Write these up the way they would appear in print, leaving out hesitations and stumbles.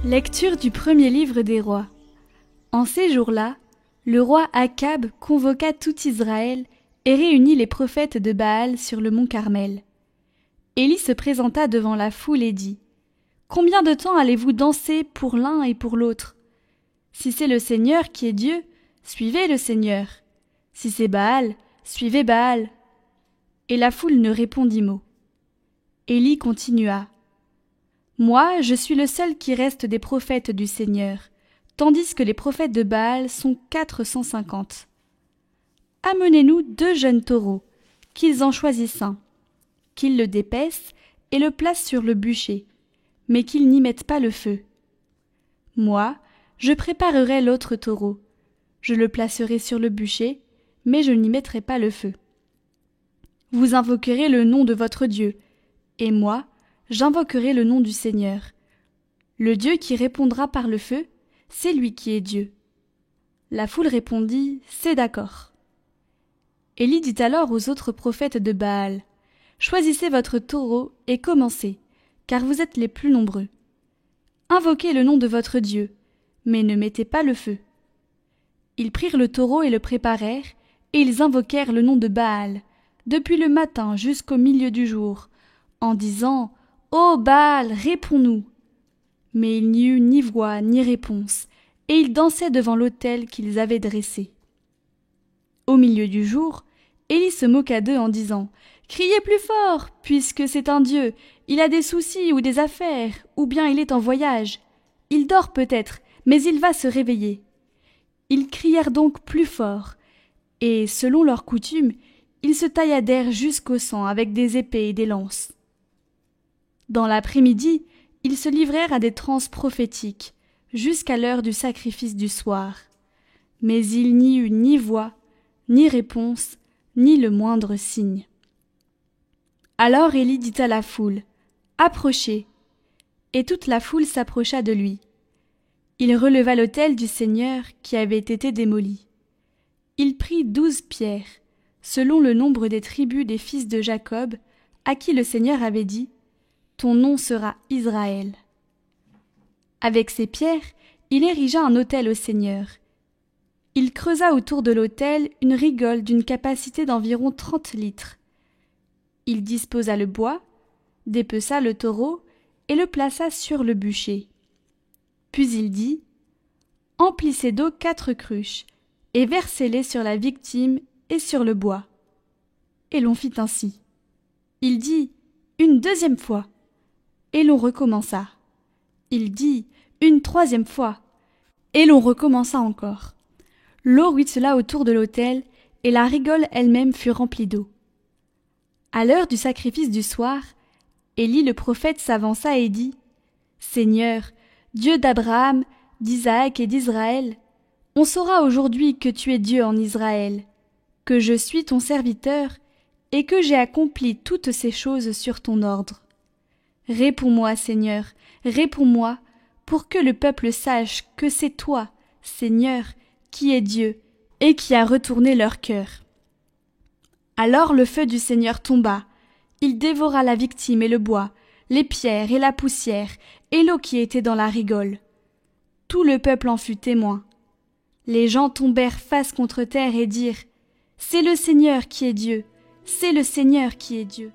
Lecture du premier livre des rois. En ces jours-là, le roi Akab convoqua tout Israël et réunit les prophètes de Baal sur le mont Carmel. Élie se présenta devant la foule et dit : « Combien de temps allez-vous danser pour l'un et pour l'autre ? Si c'est le Seigneur qui est Dieu, suivez le Seigneur. Si c'est Baal, suivez Baal. » Et la foule ne répondit mot. Élie continua : « Moi, je suis le seul qui reste des prophètes du Seigneur, tandis que les prophètes de Baal sont 450. Amenez-nous 2 jeunes taureaux, qu'ils en choisissent un, qu'ils le dépècent et le placent sur le bûcher, mais qu'ils n'y mettent pas le feu. Moi, je préparerai l'autre taureau, je le placerai sur le bûcher, mais je n'y mettrai pas le feu. Vous invoquerez le nom de votre Dieu, et moi, j'invoquerai le nom du Seigneur. Le Dieu qui répondra par le feu, c'est lui qui est Dieu. » La foule répondit : « C'est d'accord. » Élie dit alors aux autres prophètes de Baal : « Choisissez votre taureau et commencez, car vous êtes les plus nombreux. Invoquez le nom de votre Dieu, mais ne mettez pas le feu. » Ils prirent le taureau et le préparèrent, et ils invoquèrent le nom de Baal, depuis le matin jusqu'au milieu du jour, en disant : « Ô Baal, réponds-nous !» Mais il n'y eut ni voix ni réponse, et ils dansaient devant l'autel qu'ils avaient dressé. Au milieu du jour, Élie se moqua d'eux en disant : « Criez plus fort, puisque c'est un Dieu, il a des soucis ou des affaires, ou bien il est en voyage. Il dort peut-être, mais il va se réveiller. » Ils crièrent donc plus fort, et, selon leur coutume, ils se tailladèrent jusqu'au sang avec des épées et des lances. Dans l'après-midi, ils se livrèrent à des transes prophétiques, jusqu'à l'heure du sacrifice du soir. Mais il n'y eut ni voix, ni réponse, ni le moindre signe. Alors Élie dit à la foule : « Approchez !» Et toute la foule s'approcha de lui. Il releva l'autel du Seigneur qui avait été démoli. Il prit 12 pierres, selon le nombre des tribus des fils de Jacob, à qui le Seigneur avait dit : « Ton nom sera Israël. » Avec ces pierres, il érigea un autel au Seigneur. Il creusa autour de l'autel une rigole d'une capacité d'environ 30 litres. Il disposa le bois, dépeça le taureau et le plaça sur le bûcher. Puis il dit : « Emplissez d'eau 4 cruches, et versez-les sur la victime et sur le bois. » Et l'on fit ainsi. Il dit : « Une 2e fois. » Et l'on recommença. Il dit : « Une 3e fois. » Et l'on recommença encore. L'eau ruissela autour de l'autel, et la rigole elle-même fut remplie d'eau. À l'heure du sacrifice du soir, Élie le prophète s'avança et dit : « Seigneur, Dieu d'Abraham, d'Isaac et d'Israël, on saura aujourd'hui que tu es Dieu en Israël, que je suis ton serviteur et que j'ai accompli toutes ces choses sur ton ordre. Réponds-moi, Seigneur, réponds-moi, pour que le peuple sache que c'est toi, Seigneur, qui es Dieu et qui a retourné leur cœur. » Alors le feu du Seigneur tomba, il dévora la victime et le bois, les pierres et la poussière, et l'eau qui était dans la rigole. Tout le peuple en fut témoin. Les gens tombèrent face contre terre et dirent : « C'est le Seigneur qui est Dieu, c'est le Seigneur qui est Dieu. »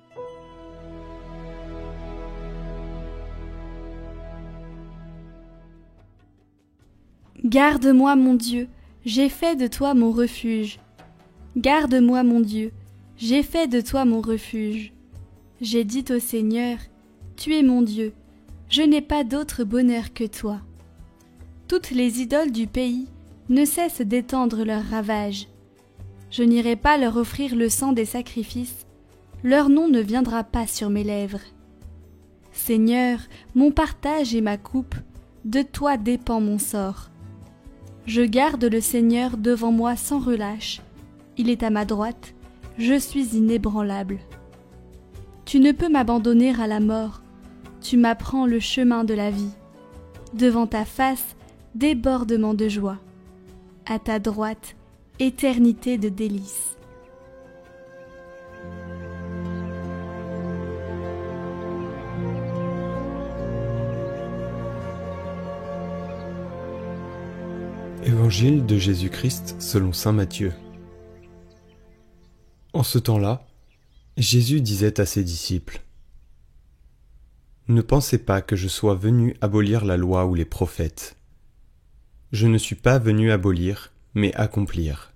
Garde-moi, mon Dieu, j'ai fait de toi mon refuge. Garde-moi, mon Dieu, j'ai fait de toi mon refuge. J'ai dit au Seigneur : Tu es mon Dieu, je n'ai pas d'autre bonheur que toi. Toutes les idoles du pays ne cessent d'étendre leurs ravages. Je n'irai pas leur offrir le sang des sacrifices, leur nom ne viendra pas sur mes lèvres. Seigneur, mon partage et ma coupe, de toi dépend mon sort. Je garde le Seigneur devant moi sans relâche, il est à ma droite, je suis inébranlable. Tu ne peux m'abandonner à la mort, tu m'apprends le chemin de la vie. Devant ta face, débordement de joie. À ta droite, éternité de délices. Évangile de Jésus-Christ selon saint Matthieu. En ce temps-là, Jésus disait à ses disciples : « Ne pensez pas que je sois venu abolir la loi ou les prophètes. Je ne suis pas venu abolir, mais accomplir.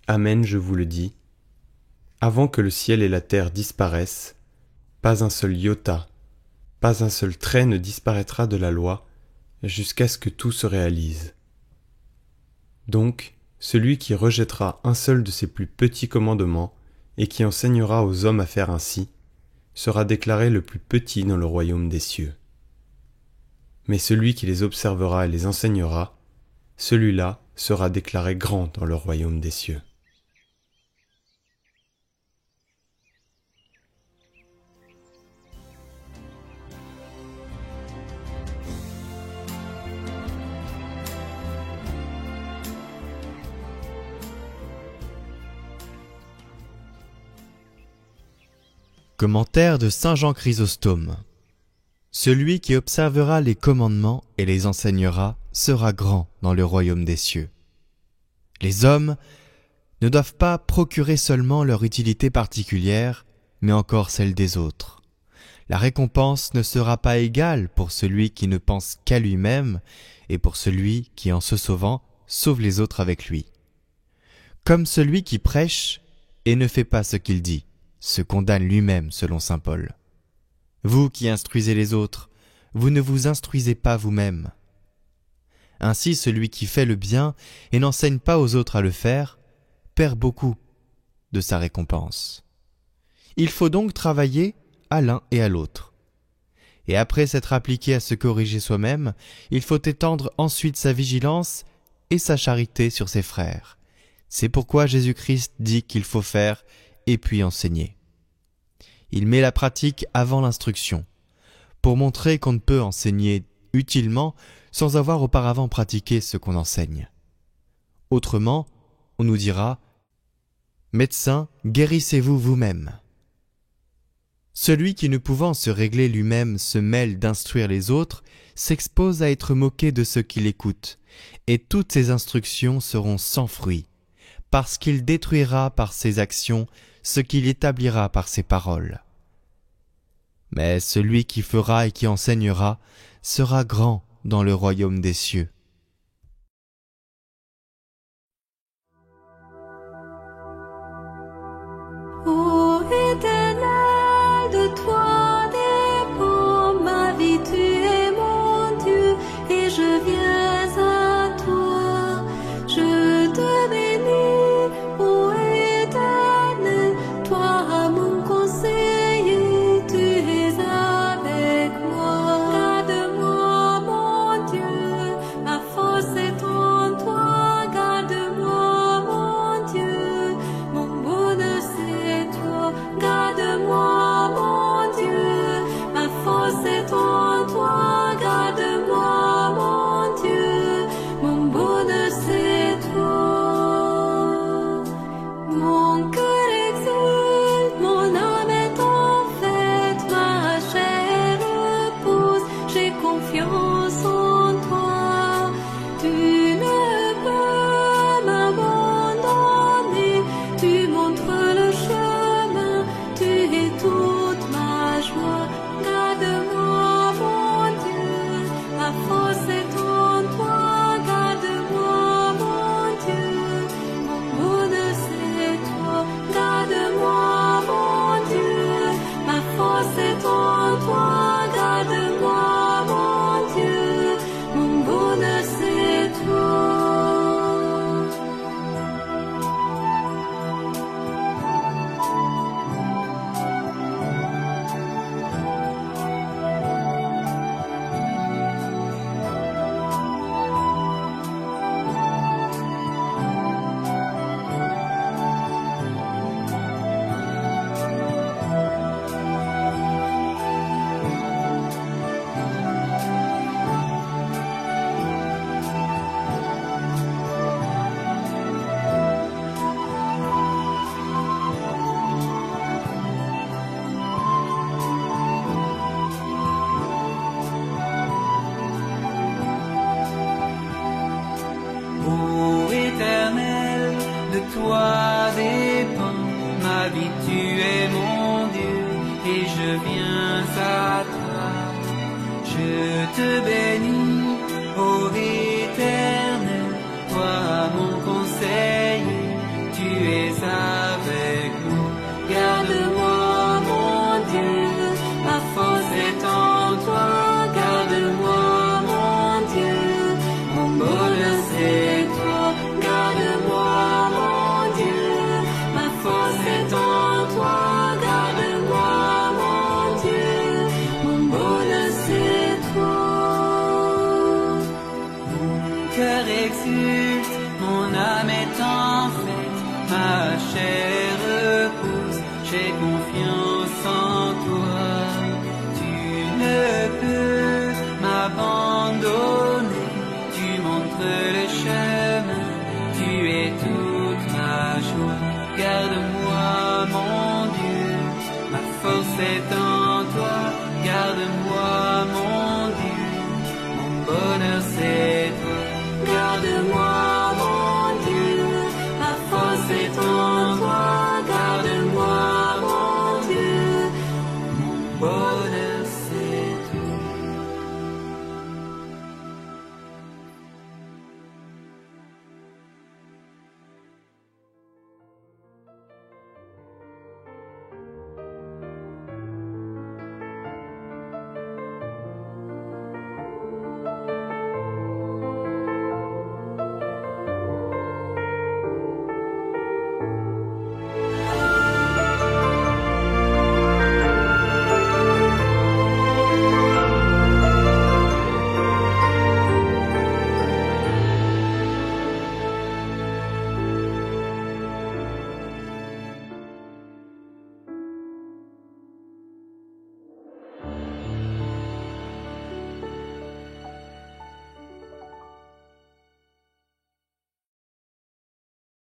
Amen, je vous le dis, avant que le ciel et la terre disparaissent, pas un seul iota, pas un seul trait ne disparaîtra de la loi, jusqu'à ce que tout se réalise. Donc, celui qui rejettera un seul de ces plus petits commandements et qui enseignera aux hommes à faire ainsi, sera déclaré le plus petit dans le royaume des cieux. Mais celui qui les observera et les enseignera, celui-là sera déclaré grand dans le royaume des cieux. » Commentaire de saint Jean Chrysostome. Celui qui observera les commandements et les enseignera sera grand dans le royaume des cieux. Les hommes ne doivent pas procurer seulement leur utilité particulière, mais encore celle des autres. La récompense ne sera pas égale pour celui qui ne pense qu'à lui-même et pour celui qui, en se sauvant, sauve les autres avec lui. Comme celui qui prêche et ne fait pas ce qu'il dit, se condamne lui-même selon saint Paul. Vous qui instruisez les autres, vous ne vous instruisez pas vous-même. Ainsi celui qui fait le bien et n'enseigne pas aux autres à le faire, perd beaucoup de sa récompense. Il faut donc travailler à l'un et à l'autre. Et après s'être appliqué à se corriger soi-même, il faut étendre ensuite sa vigilance et sa charité sur ses frères. C'est pourquoi Jésus-Christ dit qu'il faut faire et puis enseigner. Il met la pratique avant l'instruction, pour montrer qu'on ne peut enseigner utilement sans avoir auparavant pratiqué ce qu'on enseigne. Autrement, on nous dira « Médecins, guérissez-vous vous-même ». Celui qui ne pouvant se régler lui-même se mêle d'instruire les autres s'expose à être moqué de ceux qui l'écoutent, et toutes ses instructions seront sans fruit, parce qu'il détruira par ses actions ce qu'il établira par ses paroles. Mais celui qui fera et qui enseignera sera grand dans le royaume des cieux. Ô Éternel, de toi dépend ma vie, tu es mon Dieu, et je viens à toi. Je te bénis, ô Éternel, toi mon conseiller, tu es avec moi. Garde-moi, mon Dieu, ma force est en toi. Garde-moi, mon Dieu, mon bonheur c'est toi. Garde-moi, mon Dieu, ma force est en toi. Garde-moi, mon Dieu, mon bonheur c'est toi. Mon cœur exulte, mon âme est en fête, ma chair repose, j'ai confiance en toi. Tu ne peux m'abandonner, tu montres le chemin, tu es toute ma joie. Garde-moi, Je te bénis, ô Éternel, toi mon conseiller, tu es avec moi. Garde-moi, mon Dieu, ma force est en toi. Garde-moi, mon Dieu, mon bonheur c'est toi. Garde-moi, mon Dieu, ma force est en toi. Garde-moi, mon Dieu, mon bonheur c'est toi. Mon cœur exulte, mon âme est en fête, ma chair repose, j'ai confiance en toi. Tu ne peux m'abandonner, tu montres le chemin, tu es toute ma joie. Garde-moi, mon Dieu, ma force est en toi. Garde-moi,